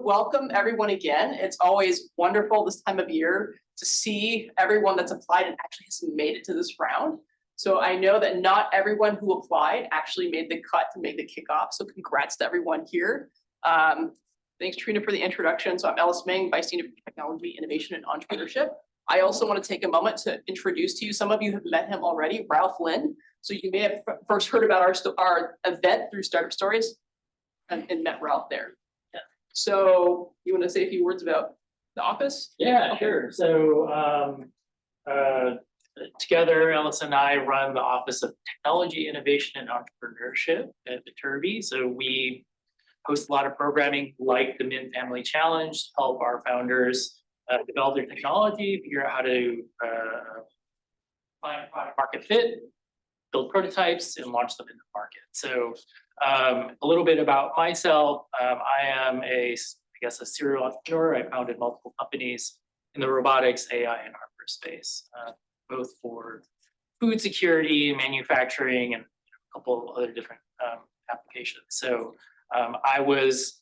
Welcome everyone again. It's always wonderful this time of year to see everyone that's applied and actually has made it to this round. So I know that not everyone who applied actually made the cut to make the kickoff. So congrats to everyone here. Thanks Trina for the introduction. So I'm Ellis Ming, Vice Dean of Technology, Innovation, and Entrepreneurship. I also want to take a moment to introduce to you, some of you have met him already, Ralph Lynn. So you may have first heard about our event through Startup Stories and met Ralph there. So you want to say a few words about the office? Yeah, sure. So together, Ellis and I run the Office of Technology, Innovation, and Entrepreneurship at Viterbi. So we host a lot of programming like the Min Family Challenge to help our founders develop their technology, figure out how to find product market fit, build prototypes, and launch them in the market. So a little bit about myself. I am a serial entrepreneur. I founded multiple companies in the robotics, AI, and hardware space, both for food security, manufacturing, and a couple of other different applications. So I was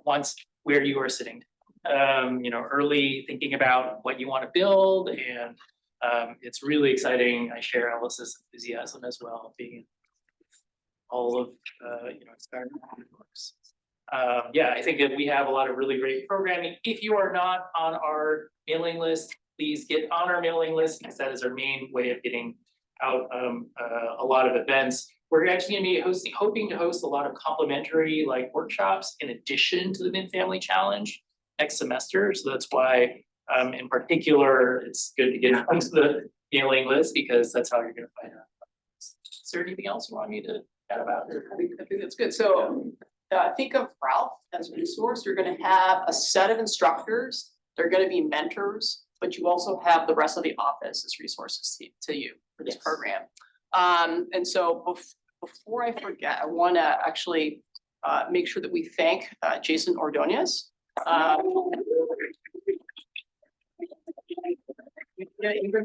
once where you are sitting, early thinking about what you want to build, and it's really exciting. I share Ellis's enthusiasm as well, being all of inspiring networks. I think that we have a lot of really great programming. If you are not on our mailing list, please get on our mailing list, because that is our main way of getting out a lot of events. We're actually going to be hoping to host a lot of complimentary workshops in addition to the Min Family Challenge next semester. So that's why, in particular, it's good to get onto the mailing list, because that's how you're going to find out. Is there anything else you want me to chat about? I think that's good. So think of Ralph as a resource. You're going to have a set of instructors. They're going to be mentors, but you also have the rest of the office as resources to you for this program. And so before I forget, I want to actually make sure that we thank Jason Ordonez.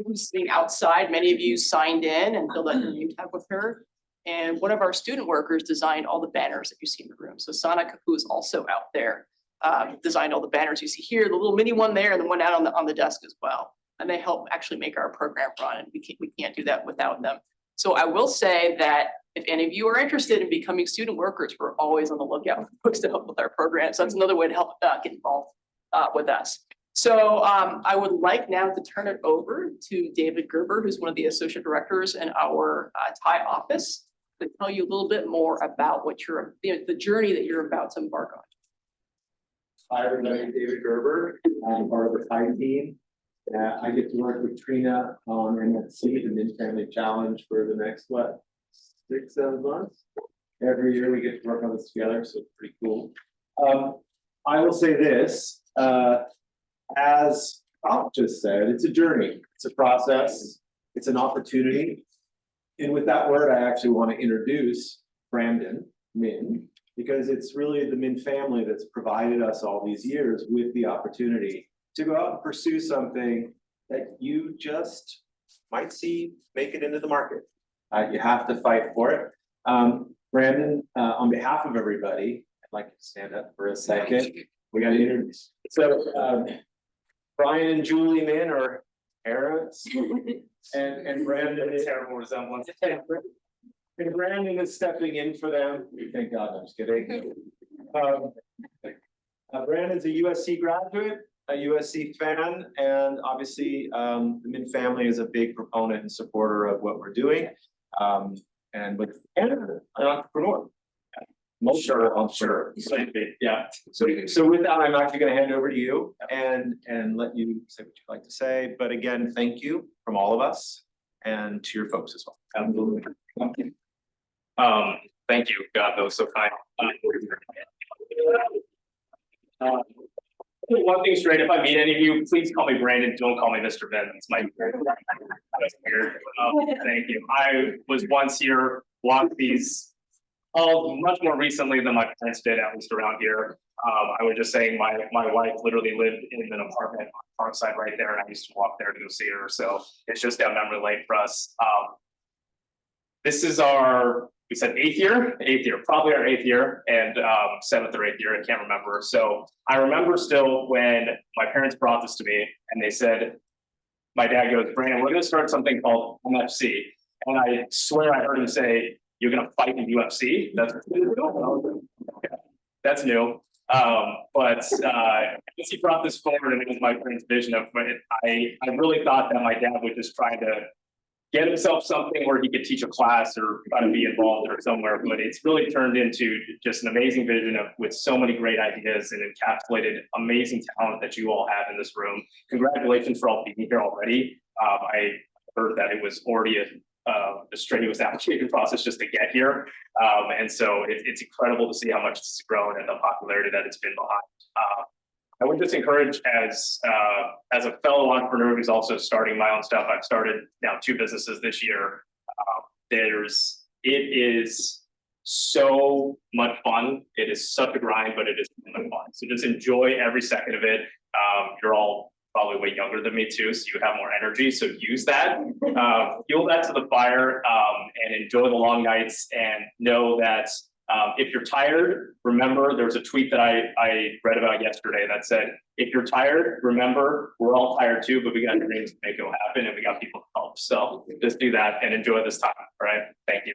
Who's sitting outside. Many of you signed in and filled out your name tag with her. And one of our student workers designed all the banners that you see in the room. So Sana, who is also out there, designed all the banners you see here, the little mini one there, and the one out on the desk as well. And they help actually make our program run, and we can't do that without them. So I will say that if any of you are interested in becoming student workers, we're always on the lookout for folks to help with our program. So that's another way to help get involved with us. So I would like now to turn it over to David Gerber, who's one of the associate directors in our Thai office, to tell you a little bit more about what the journey that you're about to embark on. Hi, everybody. David Gerber. I'm part of the Thai team. I get to work with Trina on MFC, the Min Family Challenge, for the next 6-7 months. Every year we get to work on this together, so it's pretty cool. I will say this. As Ralph just said, it's a journey, it's a process, it's an opportunity. And with that word, I actually want to introduce Brandon Min, because it's really the Min family that's provided us all these years with the opportunity to go out and pursue something that you just might see make it into the market. You have to fight for it. Brandon, on behalf of everybody, I'd like you to stand up for a second. We got to introduce. So Brian and Julie Min are parents, and Brandon is terrible resemblance. And Brandon is stepping in for them. Thank God, I'm just kidding. Brandon's a USC graduate, a USC fan, and obviously the Min family is a big proponent and supporter of what we're doing. And with Canada, an entrepreneur. I'm sure. Yeah. So with that, I'm actually going to hand it over to you and let you say what you'd like to say. But again, thank you from all of us and to your folks as well. Absolutely. Thank you. God, that was so kind. One thing straight, if I meet any of you, please call me Brandon. Don't call me Mr. Ben. It's my that's weird. Thank you. I was once here, walked these much more recently than my parents did, at least around here. I was just saying my wife literally lived in an apartment on Parkside right there, and I used to walk there to go see her. So it's just down memory lane for us. This is our we said eighth year, probably our eighth year, and seventh or eighth year, I can't remember. So I remember still when my parents brought this to me and they said, my dad goes, Brandon, we're gonna start something called MFC. And I swear I heard him say, you're gonna fight in UFC? That's new. But as he brought this forward, and it was my parents' vision of it, I really thought that my dad was just trying to get himself something where he could teach a class or try to be involved or somewhere, but it's really turned into just an amazing vision of with so many great ideas and encapsulated amazing talent that you all have in this room. Congratulations for all being here already. I heard that it was already a strenuous application process just to get here. And so it's incredible to see how much it's grown and the popularity that it's been behind. I would just encourage as a fellow entrepreneur who's also starting my own stuff, I've started now 2 businesses this year. It is so much fun. It is such a grind, but it is so much fun. So just enjoy every second of it. You're all probably way younger than me too, so you have more energy. So use that, fuel that to the fire, and enjoy the long nights. And know that if you're tired, remember there's a tweet that I read about yesterday that said, if you're tired, remember we're all tired too, but we got dreams to make it happen and we got people to help. So just do that and enjoy this time. All right. Thank you.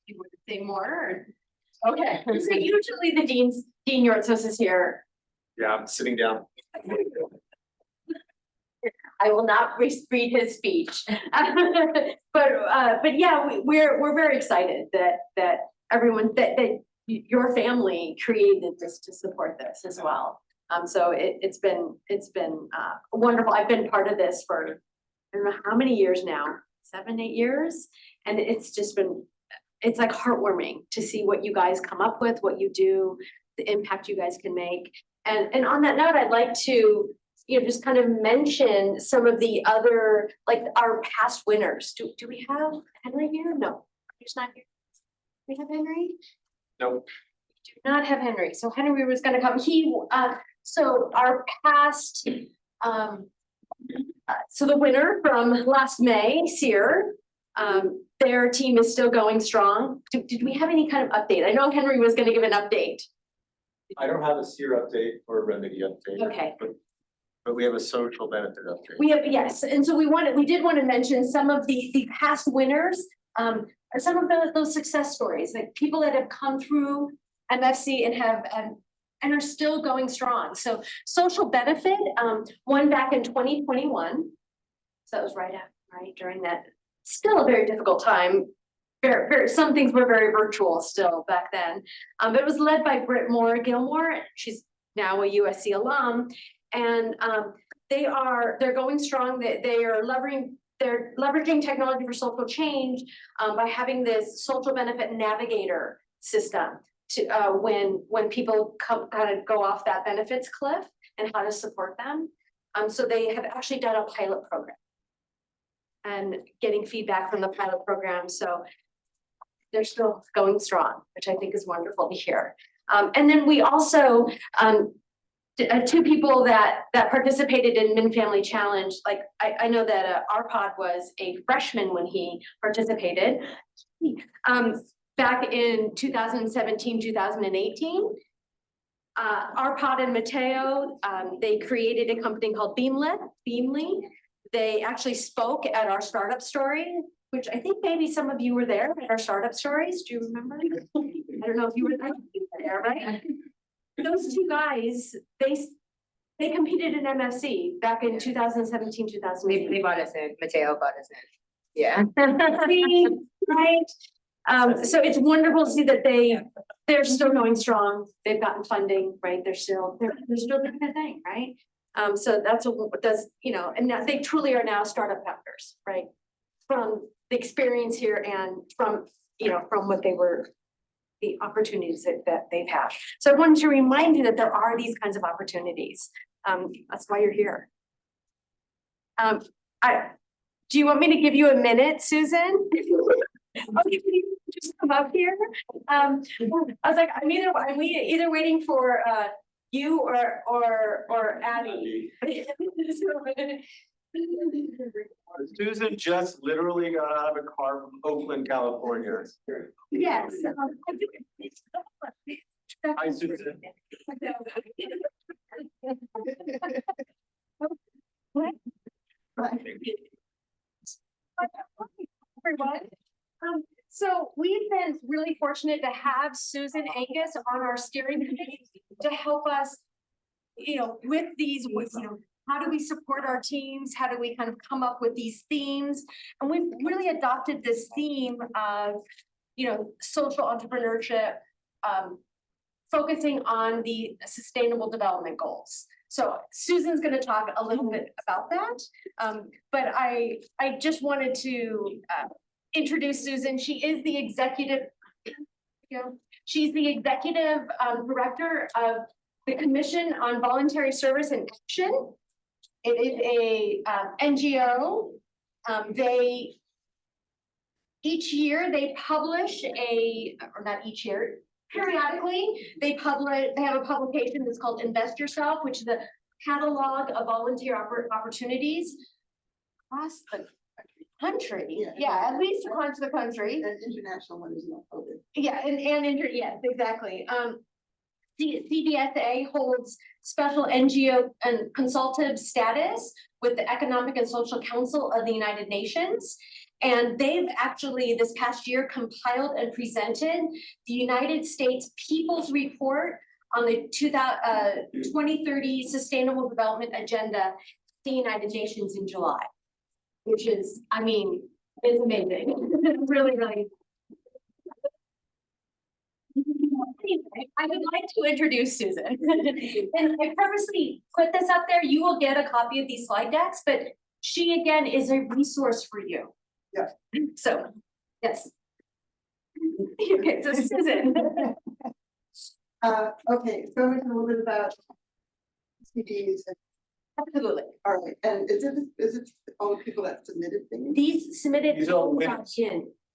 You want to say more? Or? Okay. So usually the Dean Yortzos is here. Yeah, I'm sitting down. I will not read his speech, but yeah, we're very excited that everyone that your family created this to support this as well. So it's been wonderful. I've been part of this for I don't know how many years now, 7, 8 years, and it's like heartwarming to see what you guys come up with, what you do, the impact you guys can make. And on that note, I'd like to just kind of mention some of the other, like our past winners. Do we have Henry here? No, he's not here. Do we have Henry? No. We do not have Henry. So Henry was going to come. So our past, so the winner from last May, Sear, their team is still going strong. Did we have any kind of update? I know Henry was going to give an update. I don't have a SEER update or a remedy update. Okay. But we have a social benefit update. We have, yes, and so we did want to mention some of the past winners, or some of those success stories, like people that have come through MFC and are still going strong. So social benefit won back in 2021. So that was right during that still a very difficult time. Some things were very virtual still back then. But it was led by Britt Moore Gilmore. She's now a USC alum. And they're going strong. They're leveraging technology for social change by having this social benefit navigator system to when people kind of go off that benefits cliff and how to support them. So they have actually done a pilot program and getting feedback from the pilot program. So they're still going strong, which I think is wonderful to hear. And then we also 2 people that participated in Min Family Challenge. Like I know that Arpad was a freshman when he participated back in 2017, 2018. Arpad and Mateo, they created a company called Beamly. They actually spoke at our startup story, which I think maybe some of you were there at our startup stories. Do you remember? I don't know if you were there, right? Those 2 guys, they competed in MFC back in 2017, 2018. They bought us in. Mateo bought us in. Yeah. Right. So it's wonderful to see that they're still going strong. They've gotten funding, right? They're still doing their thing, right? So that's what does, and now they truly are now startup founders, right? From the experience here and from what they were, the opportunities that they've had. So I wanted to remind you that there are these kinds of opportunities. That's why you're here. Do you want me to give you a minute, Susan? Okay, can you just come up here? I was like, I'm either waiting for you or Abby. Susan just literally got out of a car from Oakland, California. Yes. Hi, Susan. Everyone. So we've been really fortunate to have Susan Angus on our steering committee to help us, with these, how do we support our teams? How do we kind of come up with these themes? And we've really adopted this theme of, social entrepreneurship, focusing on the sustainable development goals. So Susan's going to talk a little bit about that. But I just wanted to introduce Susan. She is the executive, she's the executive director of the Commission on Voluntary Service and Action. It is a NGO. Each year they publish or not each year, periodically they have a publication that's called Invest Yourself, which is a catalog of volunteer opportunities across the country. Yeah, at least across the country. An international one is not public. Yeah, yes, exactly. CDSA holds special NGO and consultative status with the Economic and Social Council of the United Nations. And they've actually this past year compiled and presented the United States People's Report on the 2030 Sustainable Development Agenda at the United Nations in July, which is, it's amazing. Really, really. I would like to introduce Susan. And I purposely put this up there. You will get a copy of these slide decks, but she again is a resource for you. Yeah. So, yes. Okay, so Susan. Okay, so we talk a little bit about CDs. Absolutely. All right, and is it all the people that submitted things? These submitted These are all teams got winners.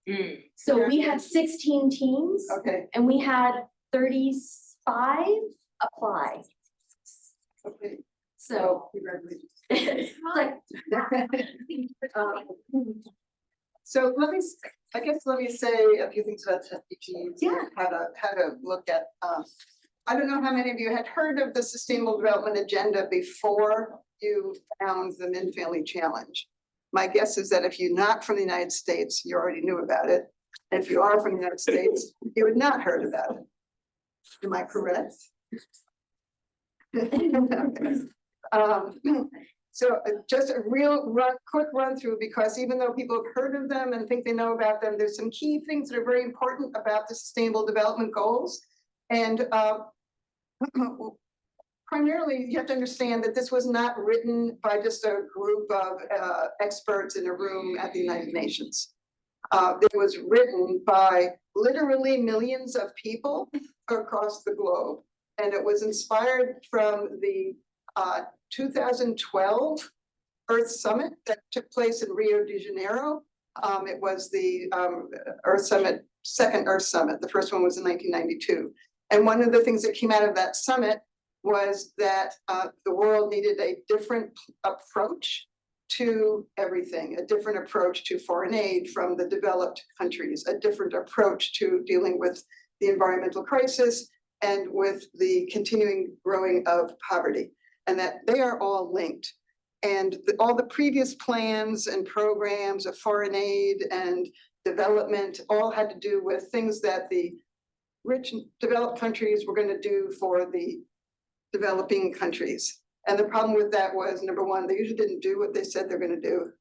in. So we had 16 teams Okay, and we had 35 apply. okay, So congratulations. it's like, So let me say a few things about SDGs. Yeah. How to look at, I don't know how many of you had heard of the Sustainable Development Agenda before you found the Min Family Challenge. My guess is that if you're not from the United States, you already knew about it. And if you are from the United States, you had not heard about it. Am I correct? So just a quick run through, because even though people have heard of them and think they know about them, there's some key things that are very important about the Sustainable Development Goals. And primarily, you have to understand that this was not written by just a group of experts in a room at the United Nations. It was written by literally millions of people across the globe. And it was inspired from the 2012 Earth Summit that took place in Rio de Janeiro. It was the Earth Summit, second Earth Summit. The first one was in 1992. And one of the things that came out of that summit was that the world needed a different approach to everything, a different approach to foreign aid from the developed countries, a different approach to dealing with the environmental crisis and with the continuing growing of poverty, and that they are all linked. And all the previous plans and programs of foreign aid and development all had to do with things that the rich and developed countries were going to do for the developing countries. And the problem with that was, number one, they usually didn't do what they said they're going to do.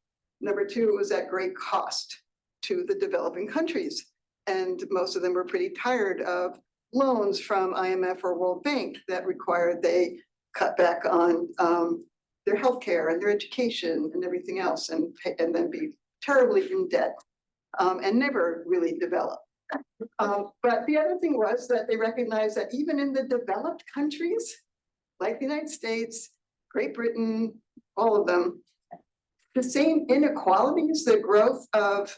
Number two, it was at great cost to the developing countries. And most of them were pretty tired of loans from IMF or World Bank that required they cut back on their healthcare and their education and everything else, and then be terribly in debt and never really develop. But the other thing was that they recognized that even in the developed countries, like the United States, Great Britain, all of them, the same inequalities, the growth of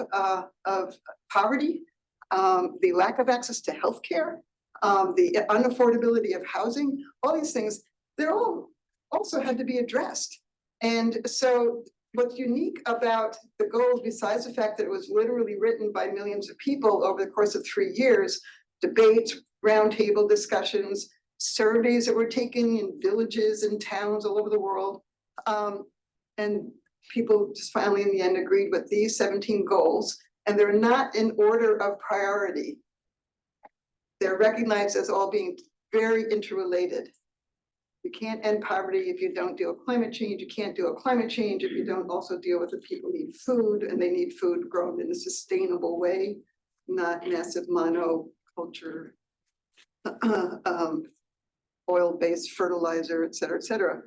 poverty, the lack of access to healthcare, the unaffordability of housing, all these things, they're all also had to be addressed. And so what's unique about the goals, besides the fact that it was literally written by millions of people over the course of 3 years, debates, roundtable discussions, surveys that were taken in villages and towns all over the world. And people just finally in the end agreed with these 17 goals, and they're not in order of priority. They're recognized as all being very interrelated. You can't end poverty if you don't deal with climate change. You can't deal with climate change if you don't also deal with the people who need food, and they need food grown in a sustainable way, not massive monoculture, oil-based fertilizer, et cetera, et cetera.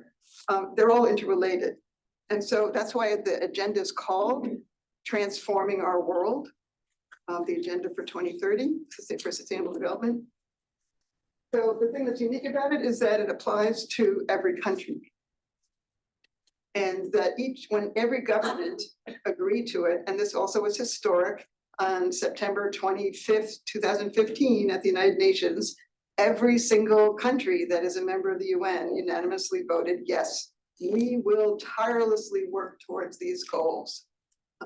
They're all interrelated. And so that's why the agenda is called Transforming Our World, the agenda for 2030, for sustainable development. So the thing that's unique about it is that it applies to every country. And that when every government agreed to it, and this also was historic, on September 25th, 2015 at the United Nations, every single country that is a member of the UN unanimously voted, yes, we will tirelessly work towards these goals.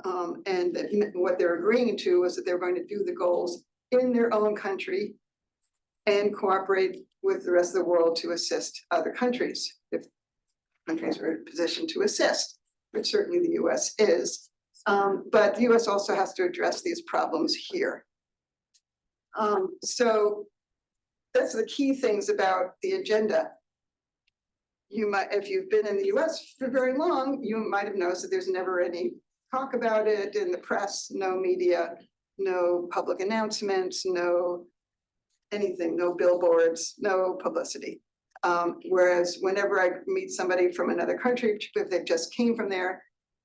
And what they're agreeing to is that they're going to do the goals in their own country and cooperate with the rest of the world to assist other countries, if countries are in a position to assist, which certainly the US is. But the US also has to address these problems here. So that's the key things about the agenda. You might, if you've been in the US for very long, you might have noticed that there's never any talk about it in the press, no media, no public announcements, no anything, no billboards, no publicity. Whereas whenever I meet somebody from another country, particularly if they just came from there,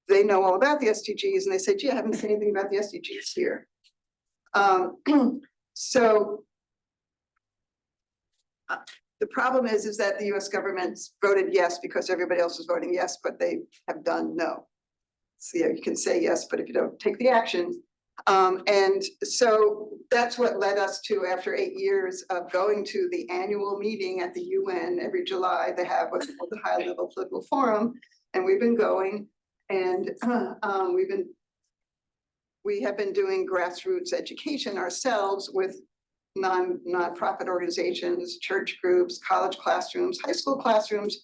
they know all about the SDGs and they say, gee, I haven't seen anything about the SDGs here. So the problem is that the US government voted yes because everybody else was voting yes, but they have done no. So yeah, you can say yes, but if you don't take the action. And so that's what led us to, after 8 years of going to the annual meeting at the UN every July, they have what's called the High Level Political Forum. And we've been going, and we have been doing grassroots education ourselves with non-profit organizations, church groups, college classrooms, high school classrooms,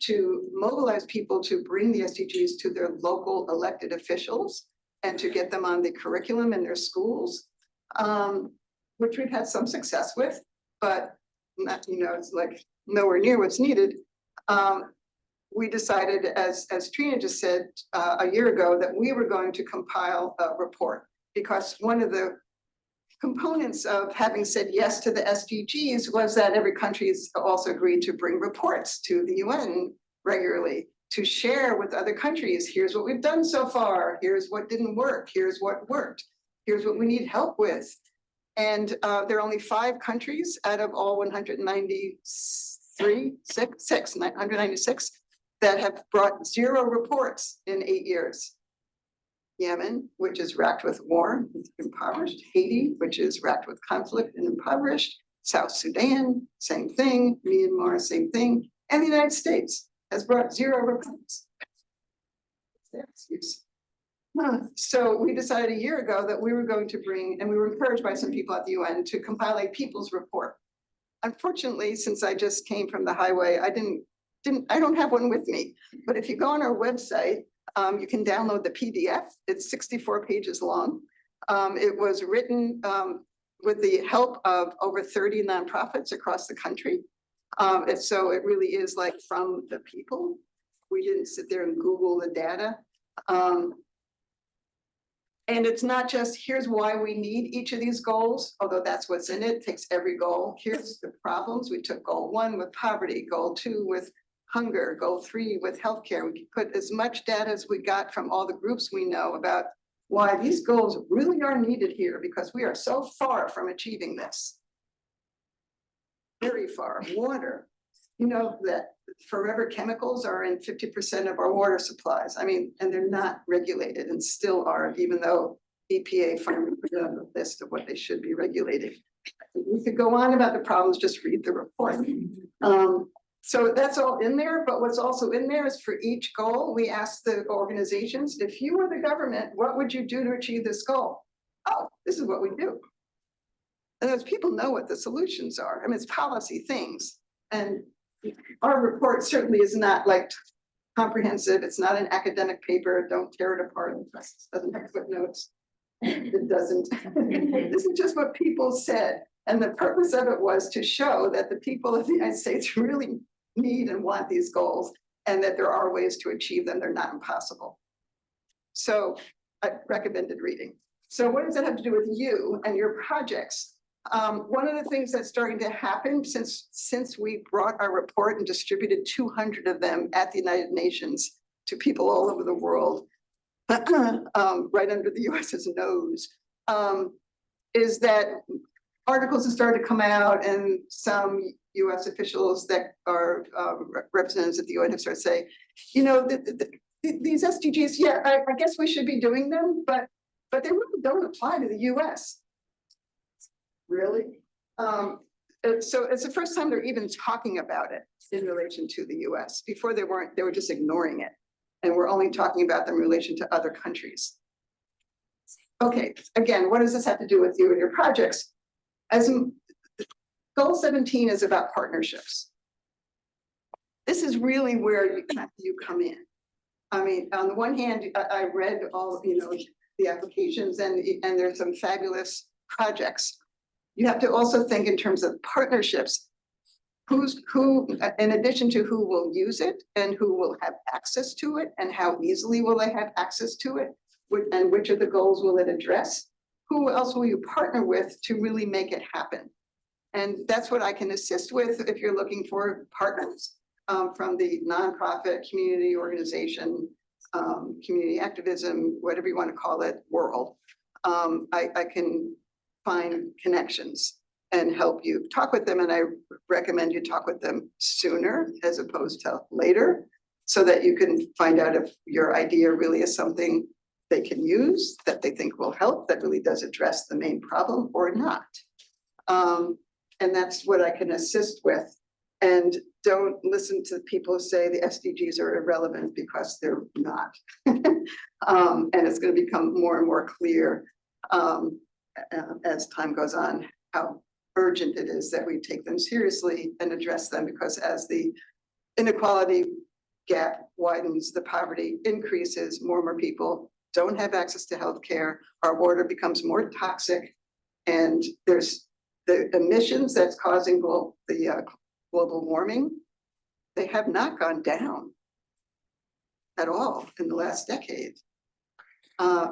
to mobilize people to bring the SDGs to their local elected officials and to get them on the curriculum in their schools, which we've had some success with, but not, it's like nowhere near what's needed. We decided, as Trina just said a year ago, that we were going to compile a report, because one of the components of having said yes to the SDGs was that every country has also agreed to bring reports to the UN regularly to share with other countries. Here's what we've done so far. Here's what didn't work. Here's what worked. Here's what we need help with. And there are only 5 countries out of all 196 that have brought 0 reports in 8 years. Yemen, which is racked with war, impoverished. Haiti, which is racked with conflict and impoverished. South Sudan, same thing. Myanmar, same thing. And the United States has brought 0 reports. Excuse. So we decided a year ago that we were going to bring, and we were encouraged by some people at the UN to compile a people's report. Unfortunately, since I just came from the highway, I don't have one with me. But if you go on our website, you can download the PDF. It's 64 pages long. It was written with the help of over 30 nonprofits across the country. So it really is like from the people. We didn't sit there and Google the data. And it's not just, here's why we need each of these goals, although that's what's in it, takes every goal. Here's the problems. We took goal 1 with poverty, goal 2 with hunger, goal 3 with healthcare. We could put as much data as we got from all the groups we know about why these goals really are needed here, because we are so far from achieving this. Very far. Water. You know that forever chemicals are in 50% of our water supplies. I mean, and they're not regulated and still aren't, even though EPA finally put it on the list of what they should be regulating. We could go on about the problems, just read the report. So that's all in there, but what's also in there is for each goal, we ask the organizations, if you were the government, what would you do to achieve this goal? Oh, this is what we do. And those people know what the solutions are. I mean, it's policy things. And our report certainly is not like comprehensive. It's not an academic paper. Don't tear it apart. It doesn't have footnotes. It doesn't. This is just what people said. And the purpose of it was to show that the people of the United States really need and want these goals, and that there are ways to achieve them. They're not impossible. So I recommended reading. So what does that have to do with you and your projects? One of the things that's starting to happen since we brought our report and distributed 200 of them at the United Nations to people all over the world, right under the US's nose, is that articles have started to come out, and some US officials that are representatives at the UN have started to say, you know, these SDGs, yeah, I guess we should be doing them, but they really don't apply to the US. Really? So it's the first time they're even talking about it in relation to the US. Before they weren't, they were just ignoring it. And we're only talking about them in relation to other countries. Okay, again, what does this have to do with you and your projects? As goal 17 is about partnerships. This is really where you come in. I mean, on the one hand, I read all, you know, the applications, and there's some fabulous projects. You have to also think in terms of partnerships. Who, in addition to who will use it and who will have access to it, and how easily will they have access to it, and which of the goals will it address? Who else will you partner with to really make it happen? And that's what I can assist with if you're looking for partners from the nonprofit, community organization, community activism, whatever you want to call it, world. I can find connections and help you talk with them. And I recommend you talk with them sooner as opposed to later, so that you can find out if your idea really is something they can use, that they think will help, that really does address the main problem or not. And that's what I can assist with. And don't listen to people who say the SDGs are irrelevant, because they're not. And it's going to become more and more clear as time goes on, how urgent it is that we take them seriously and address them, because as the inequality gap widens, the poverty increases, more and more people don't have access to healthcare, our water becomes more toxic, and there's the emissions that's causing global warming, they have not gone down at all in the last decade.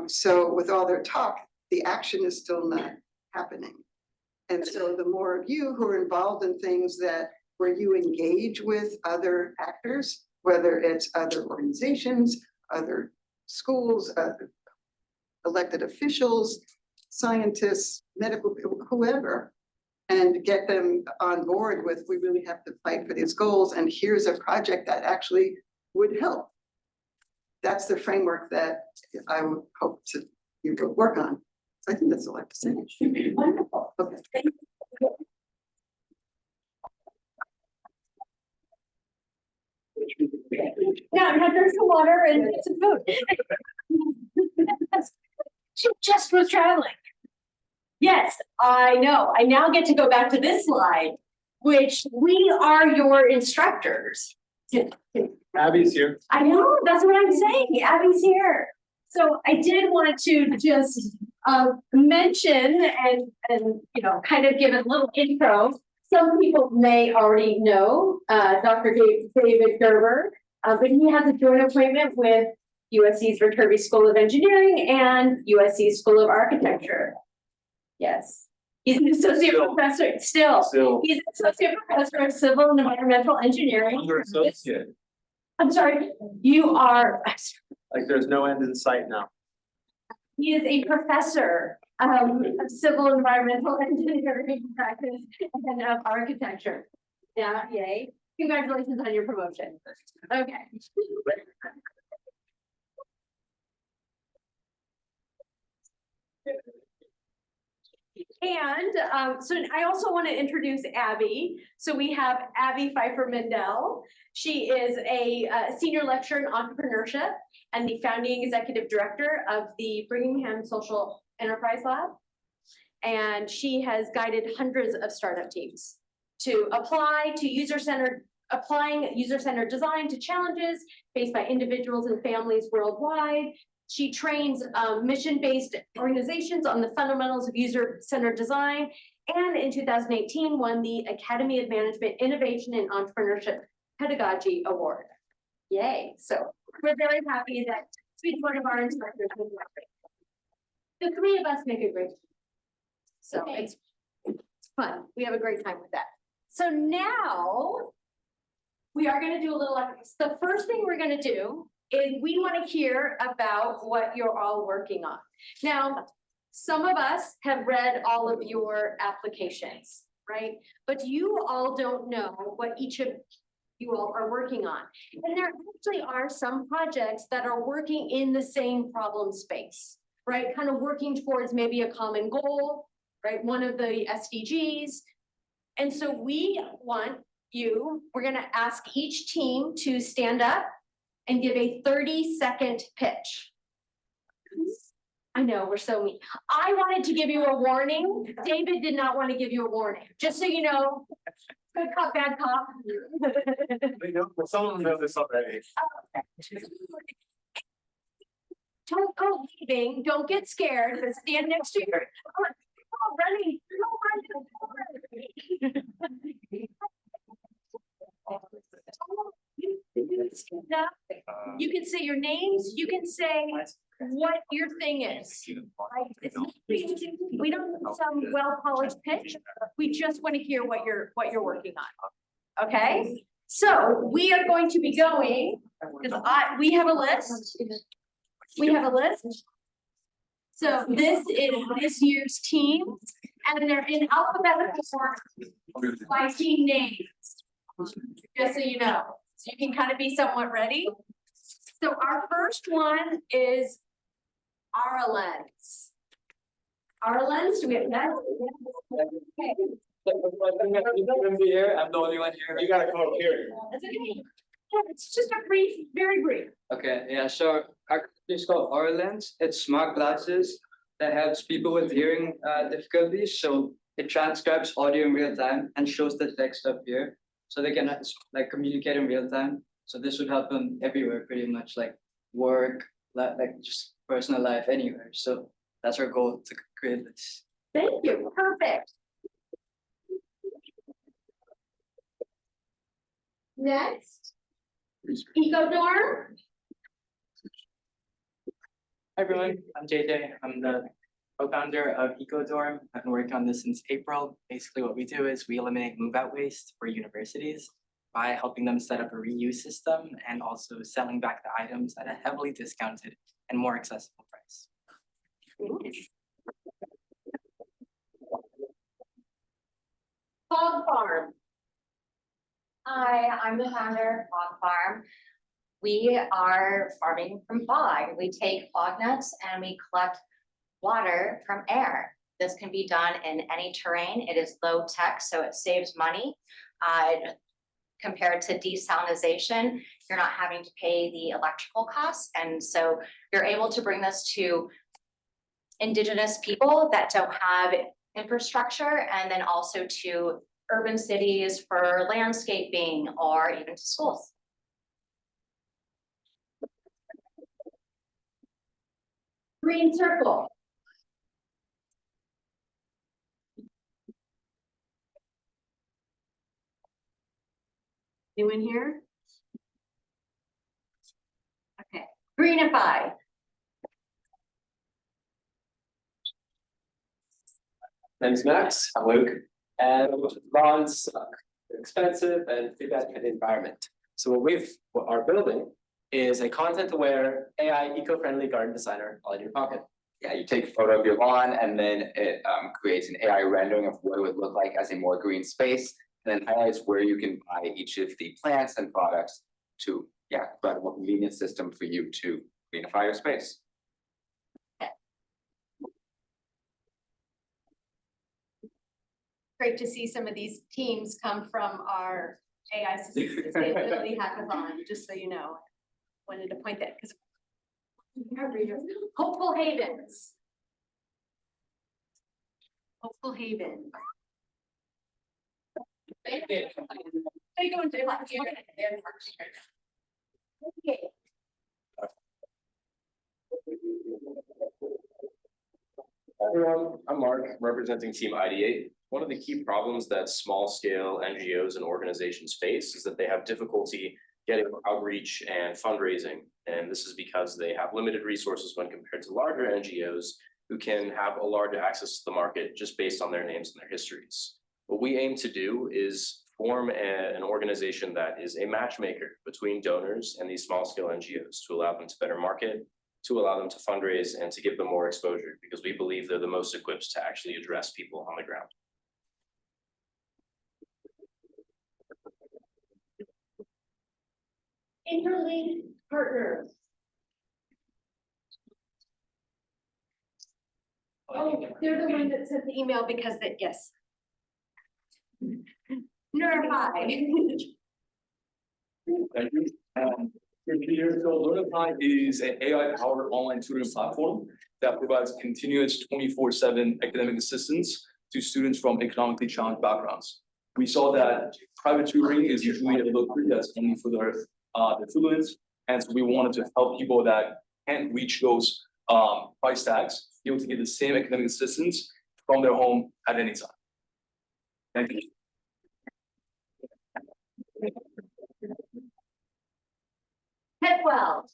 So with all their talk, the action is still not happening. And so the more of you who are involved in things where you engage with other actors, whether it's other organizations, other schools, elected officials, scientists, medical people, whoever, and get them on board with, we really have to fight for these goals, and here's a project that actually would help. That's the framework that I would hope you could work on. So I think that's all I have to say. Wonderful. Okay. Now I'm gonna drink some water and get some food. She just was traveling. Yes, I know. I now get to go back to this slide, which we are your instructors. Abby's here. I know, that's what I'm saying. Abby's here. So I did want to just mention and you know, kind of give a little intro. Some people may already know Dr. David Gerber, but he has a joint appointment with USC's Viterbi School of Engineering and USC School of Architecture. Yes, he's an associate professor still. He's an associate professor of civil and environmental engineering. Under associate. I'm sorry, you are. Like there's no end in sight now. He is a professor of civil and environmental engineering practice and of architecture. Yeah, yay. Congratulations on your promotion. Okay. And so I also want to introduce Abby. So we have Abby Pfeiffer Mendel. She is a senior lecturer in entrepreneurship and the founding executive director of the Birmingham Social Enterprise Lab. And she has guided hundreds of startup teams to applying user-centered design to challenges faced by individuals and families worldwide. She trains mission-based organizations on the fundamentals of user-centered design, and in 2018 won the Academy of Management Innovation and Entrepreneurship Pedagogy Award. Yay! So we're very happy that she's one of our instructors. The three of us make a great team. So it's fun. We have a great time with that. So now we are going to do a little. The first thing we're going to do is we want to hear about what you're all working on. Now, some of us have read all of your applications, right? But you all don't know what each of you all are working on. And there actually are some projects that are working in the same problem space, right? Kind of working towards maybe a common goal, right? One of the SDGs. And so we're going to ask each team to stand up and give a 30-second pitch. I know, we're so mean. I wanted to give you a warning. David did not want to give you a warning, just so you know. Good cop, bad cop. Someone knows this already. Don't go leaving, don't get scared, but stand next to your. Oh, running. You can say your names, you can say what your thing is. We don't need some well-polished pitch, we just want to hear what you're working on. Okay, so we are going to be going, because we have a list. We have a list. So this is this year's team, and they're in alphabetical order by team names. Just so you know, so you can kind of be somewhat ready. So our first one is Aralens. Aralens, do we have that? Okay. I'm the only one here. You gotta come up here. That's okay. Yeah, it's just a brief, very brief. Okay, yeah, so our company is called Oralens. It's smart glasses that helps people with hearing difficulties. So it transcribes audio in real time and shows the text up here. So they can like communicate in real time. So this would help them everywhere, pretty much, like work, like just personal life, anywhere. So that's our goal, to create this. Thank you, perfect. Next, EcoDorm. Hi everyone, I'm JJ. I'm the co-founder of EcoDorm. I've been working on this since April. Basically what we do is we eliminate move-out waste for universities by helping them set up a reuse system and also selling back the items at a heavily discounted and more accessible price. Fog Farm. Hi, I'm the founder of Fog Farm. We are farming from fog. We take fog nets and we collect water from air. This can be done in any terrain. It is low tech, so it saves money. Compared to desalinization, you're not having to pay the electrical costs. And so you're able to bring this to indigenous people that don't have infrastructure, and then also to urban cities for landscaping or even to schools. Green Circle. Anyone here? Okay, Greenify. Name's Max, I'm Luke, and lawns are expensive and feedback to the environment. So what our building is a content-aware AI eco-friendly garden designer all in your pocket. Yeah, you take a photo of your lawn and then it creates an AI rendering of what it would look like as a more green space, and then highlights where you can buy each of the plants and products to, provide a more convenient system for you to greenify your space. great to see some of these teams come from our AI sustainability hackathon, just so you know. Wanted to point that because Hopeful Havens. Hopeful Haven. They go into like okay. Everyone, I'm Mark, representing Team Ideate. One of the key problems that small scale NGOs and organizations face is that they have difficulty getting outreach and fundraising. And this is because they have limited resources when compared to larger NGOs who can have a larger access to the market just based on their names and their histories. What we aim to do is form an organization that is a matchmaker between donors and these small scale NGOs to allow them to better market, to allow them to fundraise, and to give them more exposure, because we believe they're the most equipped to actually address people on the ground. Interlinked partners. Oh, they're the one that sent the email because that, yes. Notify. Thank you. Here, so Learnify is an AI-powered online tutoring platform that provides continuous 24/7 academic assistance to students from economically challenged backgrounds. We saw that private tutoring is usually a luxury that's only for the affluent, and so we wanted to help people that can't reach those price tags be able to get the same academic assistance from their home at any time. Thank you. Headwell.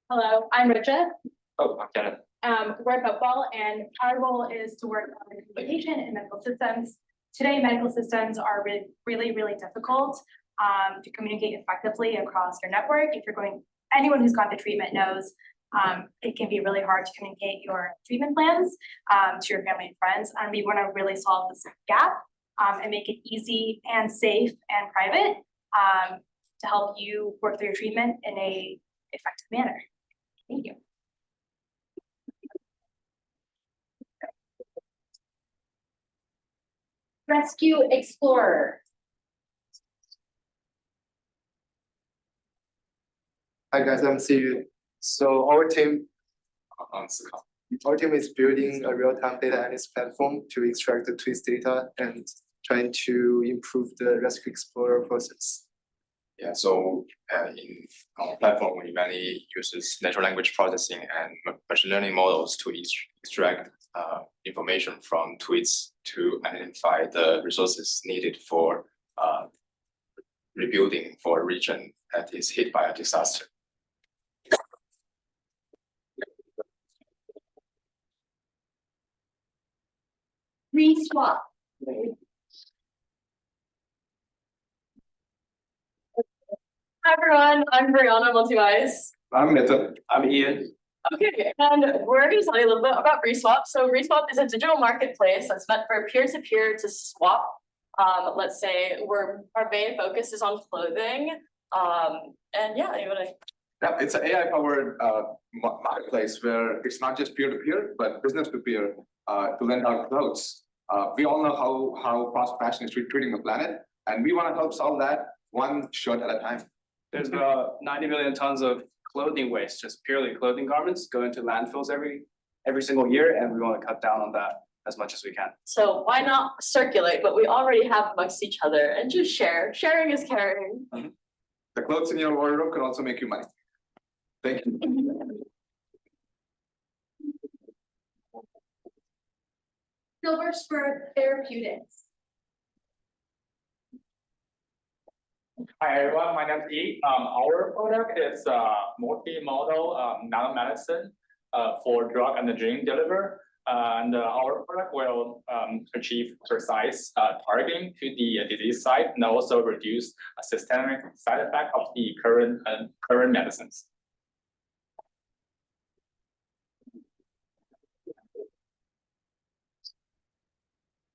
Hello, I'm Richa. Oh, I'm Kenneth. We're football, and our goal is to work on communication in medical systems. Today, medical systems are really difficult to communicate effectively across your network. If you're going, anyone who's gone to treatment knows it can be really hard to communicate your treatment plans to your family and friends. And we want to really solve this gap and make it easy and safe and private to help you work through your treatment in a effective manner. Thank you. Rescue Explorer. Hi guys, I'm Siyu. So our team is building a real-time data analysis platform to extract the twist data and trying to improve the Rescue Explorer process. Yeah, so in our platform, we mainly uses natural language processing and machine learning models to extract information from tweets to identify the resources needed for rebuilding for a region that is hit by a disaster. Re-swap. Hi everyone, I'm Brianna Multiwise. I'm Nathan. I'm Ian. Okay, and we're going to tell you a little bit about Reswap. So Reswap is a digital marketplace that's meant for peer-to-peer to swap. Let's say our main focus is on clothing. And yeah, you want to. Yeah, it's an AI-powered marketplace where it's not just peer-to-peer, but business-to-peer to lend out clothes. We all know how fast fashion is treating the planet, and we want to help solve that one shirt at a time. There's about 90 million tons of clothing waste, just purely clothing garments, go into landfills every single year, and we want to cut down on that as much as we can. So why not circulate what we already have amongst each other and just share? Sharing is caring. Mm-hmm. The clothes in your wardrobe could also make you money. Thank you. Silver Spur Therapeutics. Hi everyone, my name is Yi. Our product is multimodal nanomedicine for drug and gene delivery. And our product will achieve precise targeting to the disease site and also reduce a systemic side effect of the current medicines.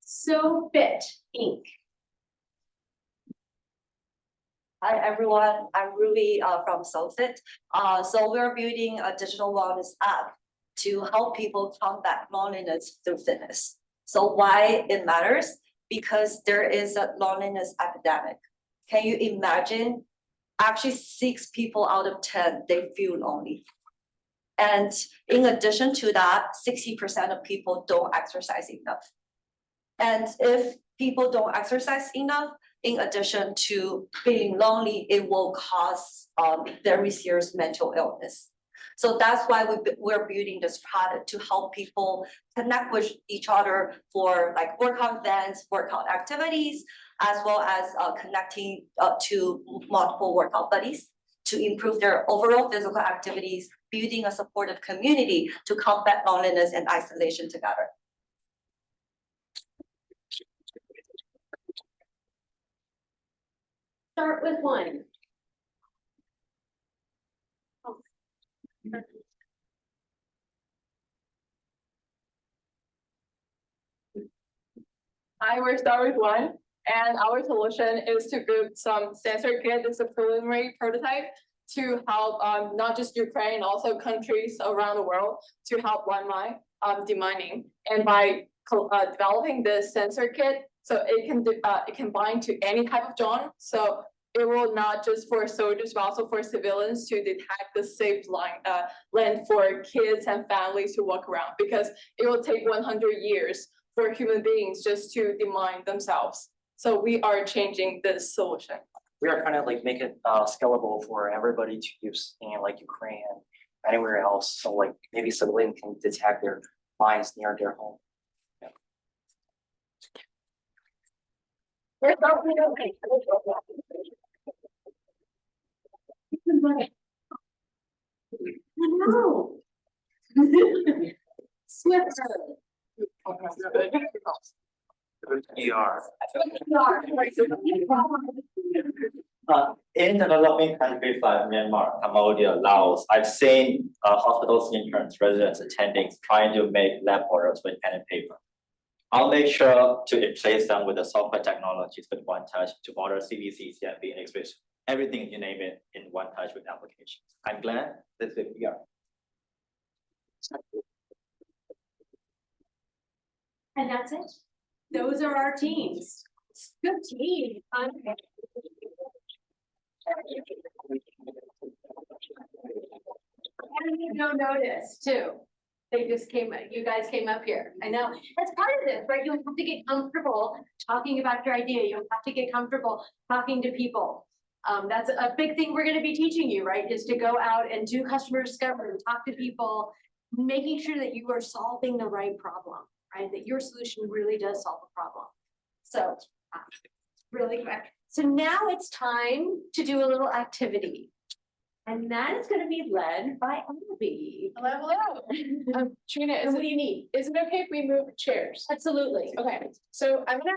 So Fit Inc. Hi everyone, I'm Ruby from SoFit. So we're building a digital wellness app to help people combat loneliness through fitness. So why it matters? Because there is a loneliness epidemic. Can you imagine? Actually, 6 people out of 10, they feel lonely. And in addition to that, 60% of people don't exercise enough. And if people don't exercise enough, in addition to being lonely, it will cause very serious mental illness. So that's why we're building this product to help people connect with each other for like workout events, workout activities, as well as connecting to multiple workout buddies to improve their overall physical activities, building a supportive community to combat loneliness and isolation together. Start with one. I will start with one, and our solution is to build some sensor kit. It's a preliminary prototype to help not just Ukraine, also countries around the world to help landmine demining. And by developing this sensor kit, so it can bind to any type of drone. So it will not just for soldiers, but also for civilians to detect the safe land for kids and families to walk around, because it will take 100 years for human beings just to demine themselves. So we are changing this solution. We are trying to like make it scalable for everybody to use in like Ukraine and anywhere else. So like maybe civilians can detect their mines near their home. No. Swifter. In developing countries like Myanmar, Cambodia, Laos, I've seen hospitals, interns, residents attending, trying to make lab orders with pen and paper. I'll make sure to replace them with the software technologies with One Touch to order CBCs, CFP, and X-rays, everything you name it in One Touch with applications. I'm glad this is here. And that's it. Those are our teams. Good team. And you don't notice too. They just you guys came up here. I know. That's part of this, right? You have to get comfortable talking about your idea. You have to get comfortable talking to people. That's a big thing we're going to be teaching you, right? Is to go out and do customer discovery, talk to people, making sure that you are solving the right problem, right? That your solution really does solve a problem. So really quick. So now it's time to do a little activity. And that is going to be led by Abby. Hello, hello. Trina, what do you need? Is it okay if we move chairs? Absolutely. Okay, so I'm gonna